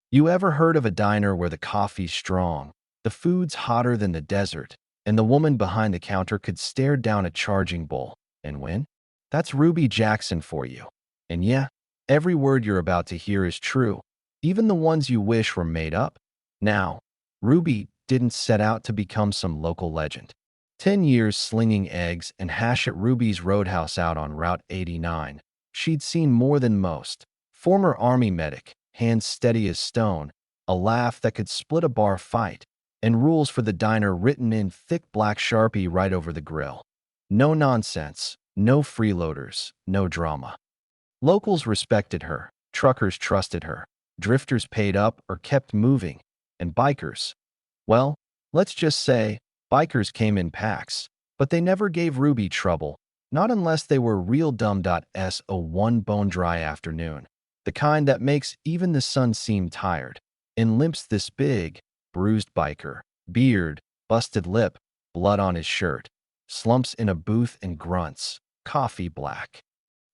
You ever heard of a diner where the coffee's strong, the food's hotter than the desert, and the woman behind the counter could stare down a charging bowl and win? That's Ruby Jackson for you. And yeah, every word you're about to hear is true, even the ones you wish were made up. Now, Ruby didn't set out to become some local legend. 10 years slinging eggs and hash at Ruby's Roadhouse out on Route 89. She'd seen more than most. Former Army medic, hands steady as stone, a laugh that could split a bar fight, and rules for the diner written in thick black Sharpie right over the grill. No nonsense, no freeloaders, no drama. Locals respected her, truckers trusted her, drifters paid up or kept moving, and bikers, well, let's just say, bikers came in packs, but they never gave Ruby trouble, not unless they were real dumb.s a one bone-dry afternoon, the kind that makes even the sun seem tired. In limps this big, bruised biker, beard, busted lip, blood on his shirt, slumps in a booth and grunts, coffee black.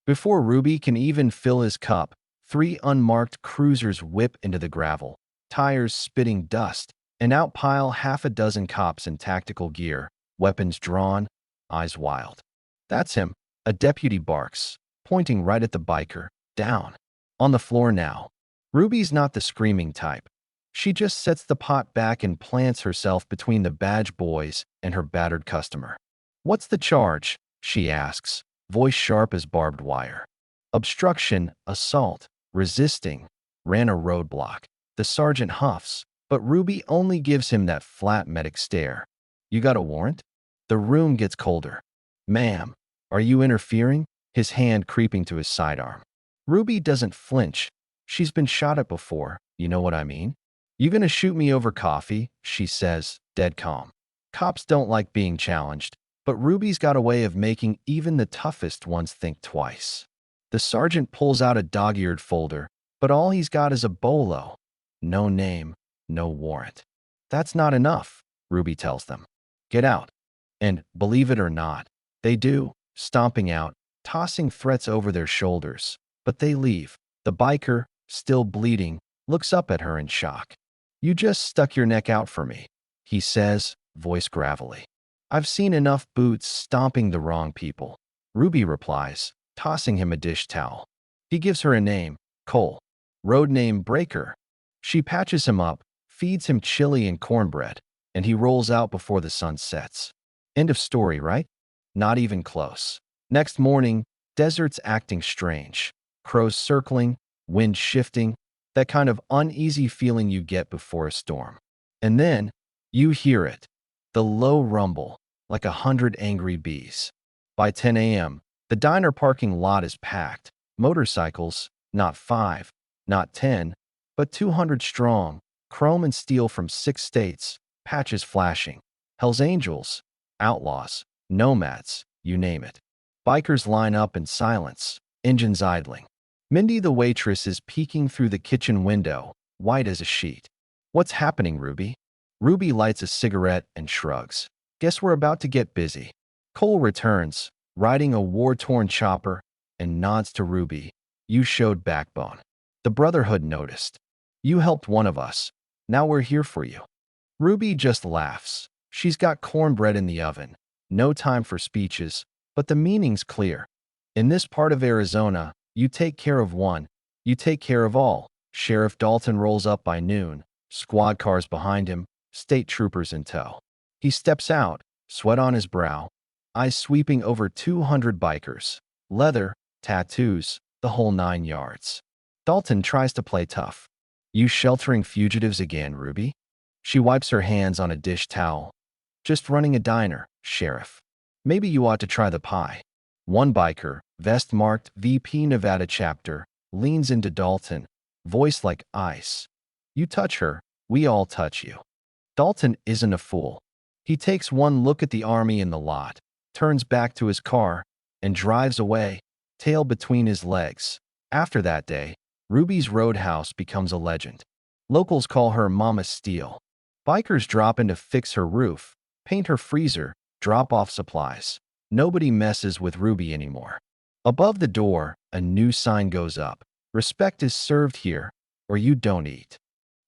Before Ruby can even fill his cup, 3 unmarked cruisers whip into the gravel, tires spitting dust, and out pile half a dozen cops in tactical gear, weapons drawn, eyes wild. That's him, a deputy barks, pointing right at the biker, down. On the floor now. Ruby's not the screaming type. She just sets the pot back and plants herself between the badge boys and her battered customer. "What's the charge?" she asks, voice sharp as barbed wire. "Obstruction, assault, resisting, ran a roadblock." The sergeant huffs, but Ruby only gives him that flat medic stare. "You got a warrant?" The room gets colder. "Ma'am, are you interfering?" His hand creeping to his sidearm. Ruby doesn't flinch. She's been shot at before, you know what I mean? "You gonna shoot me over coffee?" she says, dead calm. Cops don't like being challenged, but Ruby's got a way of making even the toughest ones think twice. The sergeant pulls out a dog-eared folder, but all he's got is a bolo. No name, no warrant. "That's not enough," Ruby tells them. "Get out." And, believe it or not, they do, stomping out, tossing threats over their shoulders. But they leave. The biker, still bleeding, looks up at her in shock. "You just stuck your neck out for me," he says, voice gravelly. "I've seen enough boots stomping the wrong people," Ruby replies, tossing him a dish towel. He gives her a name, Cole. Road name Breaker. She patches him up, feeds him chili and cornbread, and he rolls out before the sun sets. End of story, right? Not even close. Next morning, desert's acting strange. Crows circling, wind shifting, that kind of uneasy feeling you get before a storm. And then, you hear it, the low rumble, like 100 angry bees. By 10 a.m., the diner parking lot is packed. Motorcycles, not 5, not 10, but 200 strong, chrome and steel from 6 states, patches flashing. Hell's Angels, outlaws, nomads, you name it. Bikers line up in silence, engines idling. Mindy the waitress is peeking through the kitchen window, white as a sheet. "What's happening, Ruby?" Ruby lights a cigarette and shrugs. "Guess we're about to get busy." Cole returns, riding a war-torn chopper, and nods to Ruby. "You showed backbone. The Brotherhood noticed. You helped one of us. Now we're here for you." Ruby just laughs. She's got cornbread in the oven. No time for speeches, but the meaning's clear. In this part of Arizona, you take care of one, you take care of all. Sheriff Dalton rolls up by noon, squad cars behind him, state troopers in tow. He steps out, sweat on his brow, eyes sweeping over 200 bikers, leather, tattoos, the whole 9 yards. Dalton tries to play tough. "You sheltering fugitives again, Ruby?" She wipes her hands on a dish towel. "Just running a diner, Sheriff. Maybe you ought to try the pie." One biker, vest marked VP Nevada chapter, leans into Dalton, voice like ice. "You touch her, we all touch you." Dalton isn't a fool. He takes one look at the army in the lot, turns back to his car, and drives away, tail between his legs. After that day, Ruby's Roadhouse becomes a legend. Locals call her Mama Steel. Bikers drop in to fix her roof, paint her freezer, drop off supplies. Nobody messes with Ruby anymore. Above the door, a new sign goes up. "Respect is served here, or you don't eat."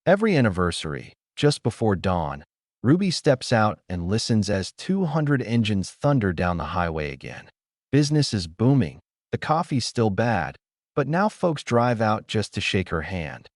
Every anniversary, just before dawn, Ruby steps out and listens as 200 engines thunder down the highway again. Business is booming. The coffee's still bad, but now folks drive out just to shake her hand.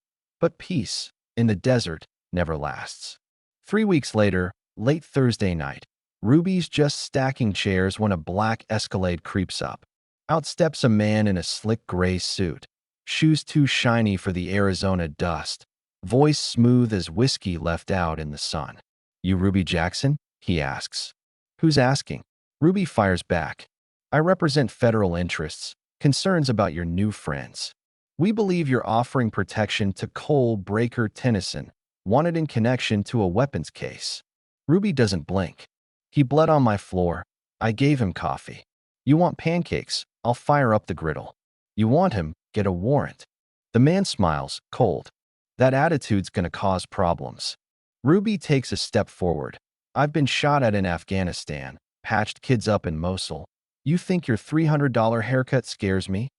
But peace, in the desert, never lasts. 3 weeks later, late Thursday night, Ruby's just stacking chairs when a black Escalade creeps up. Out steps a man in a slick gray suit, shoes too shiny for the Arizona dust, voice smooth as whiskey left out in the sun. "You Ruby Jackson?" he asks. "Who's asking?" Ruby fires back. "I represent federal interests, concerns about your new friends. We believe you're offering protection to Cole Breaker Tennyson, wanted in connection to a weapons case." Ruby doesn't blink. "He bled on my floor. I gave him coffee. You want pancakes? I'll fire up the griddle. You want him? Get a warrant." The man smiles, cold. "That attitude's gonna cause problems." Ruby takes a step forward. "I've been shot at in Afghanistan, patched kids up in Mosul. You think your $300 haircut scares me?"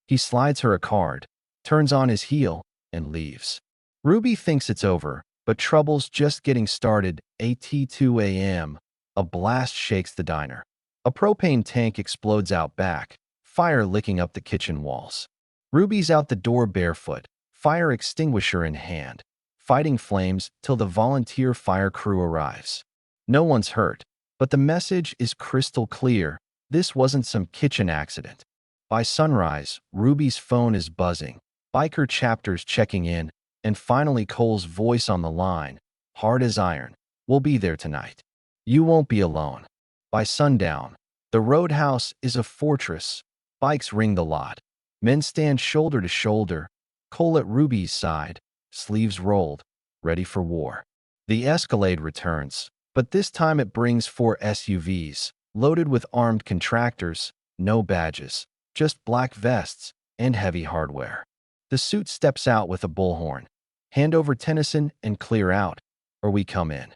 He slides her a card, turns on his heel, and leaves. Ruby thinks it's over, but trouble's just getting started. At 2 a.m., a blast shakes the diner. A propane tank explodes out back, fire licking up the kitchen walls. Ruby's out the door barefoot, fire extinguisher in hand, fighting flames till the volunteer fire crew arrives. No one's hurt, but the message is crystal clear. This wasn't some kitchen accident. By sunrise, Ruby's phone is buzzing, biker chapters checking in, and finally Cole's voice on the line, hard as iron. "We'll be there tonight. You won't be alone." By sundown, the roadhouse is a fortress. Bikes ring the lot. Men stand shoulder to shoulder, Cole at Ruby's side, sleeves rolled, ready for war. The Escalade returns, but this time it brings 4 SUVs, loaded with armed contractors, no badges, just black vests and heavy hardware. The suit steps out with a bullhorn. "Hand over Tennyson and clear out, or we come in."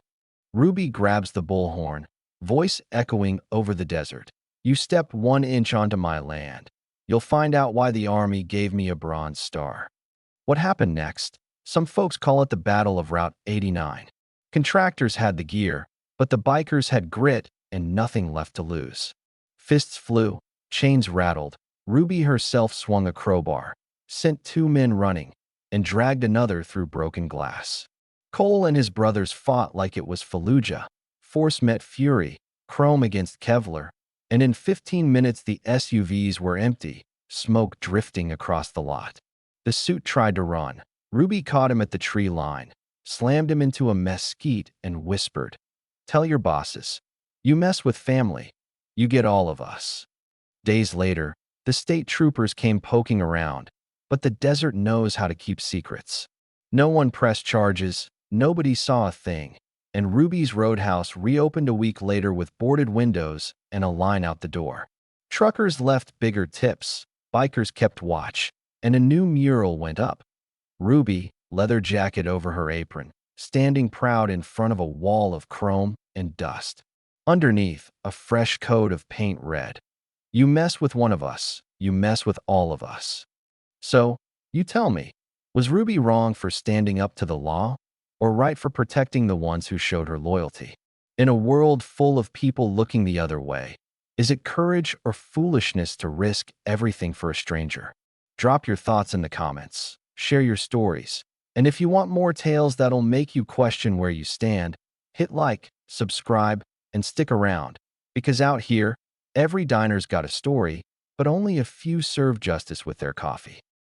Ruby grabs the bullhorn, voice echoing over the desert. "You step 1 inch onto my land, you'll find out why the Army gave me a Bronze Star." What happened next? Some folks call it the Battle of Route 89. Contractors had the gear, but the bikers had grit and nothing left to lose. Fists flew, chains rattled. Ruby herself swung a crowbar, sent 2 men running, and dragged another through broken glass. Cole and his brothers fought like it was Fallujah. Force met fury, chrome against Kevlar, and in 15 minutes the SUVs were empty, smoke drifting across the lot. The suit tried to run. Ruby caught him at the tree line, slammed him into a mesquite, and whispered, "Tell your bosses. You mess with family, you get all of us." Days later, the state troopers came poking around, but the desert knows how to keep secrets. No one pressed charges, nobody saw a thing, and Ruby's Roadhouse reopened a week later with boarded windows and a line out the door. Truckers left bigger tips, bikers kept watch, and a new mural went up. Ruby, leather jacket over her apron, standing proud in front of a wall of chrome and dust. Underneath, a fresh coat of paint read, "You mess with one of us, you mess with all of us." So, you tell me, was Ruby wrong for standing up to the law, or right for protecting the ones who showed her loyalty? In a world full of people looking the other way, is it courage or foolishness to risk everything for a stranger? Drop your thoughts in the comments, share your stories, and if you want more tales that'll make you question where you stand, hit like, subscribe, and stick around, because out here, every diner's got a story, but only a few serve justice with their coffee.